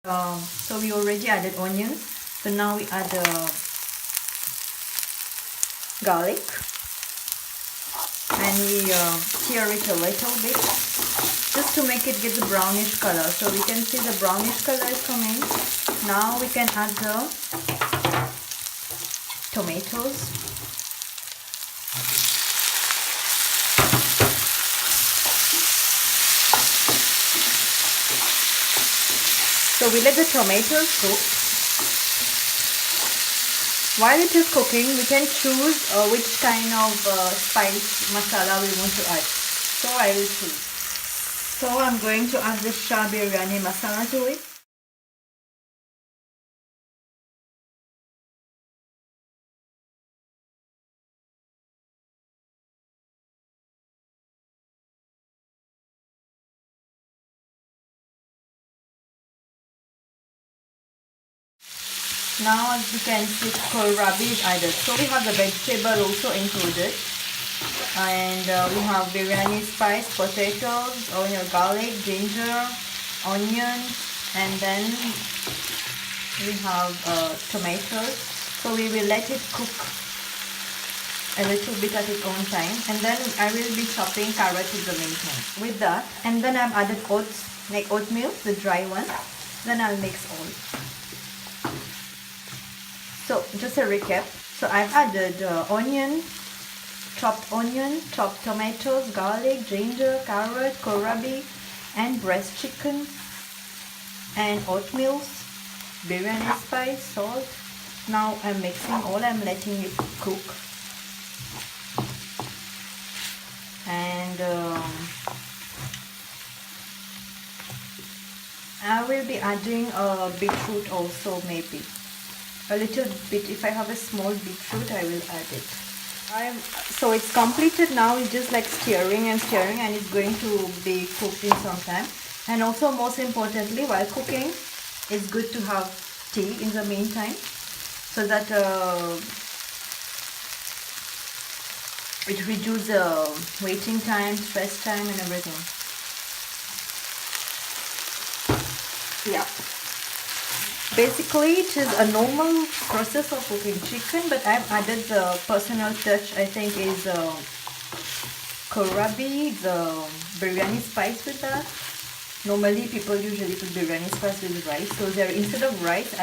So we already added onions. So now we add garlic. And we sear it a little bit just to make it get the brownish color. So we can see the brownish color is coming. Now we can add the tomatoes. So we let the tomatoes cook. While it is cooking, we can choose which kind of spice masala we want to add. So I will choose. So I'm going to add the Shah Biryani masala to it. Now as you can see, kohlrabi is added. So we have the vegetable also included. And we have biryani spice, potatoes, garlic, ginger, onion, and then we have tomatoes. So we will let it cook a little bit at its own time, and then I will be chopping carrot in the meantime. With that, and then I've added oats, like oatmeal, the dry one. Then I'll mix all. So just a recap. So I've added chopped onion, chopped tomatoes, garlic, ginger, carrot, kohlrabi, and breast chicken, and oatmeal, biryani spice, salt. Now I'm mixing all. I'm letting it cook. And I will be adding a beetroot also, maybe a little bit. If I have a small beetroot, I will add it. So it's completed now. It's just like stirring and stirring, and it's going to be cooked in some time. And also, most importantly, while cooking, it's good to have tea in the meantime, so that it reduces waiting time, stress time, and everything. Yeah. Basically, it is a normal process of cooking chicken, but I've added the personal touch, I think, is kohlrabi, the biryani spice with that. Normally, people usually put biryani spice with rice. So there, instead of rice,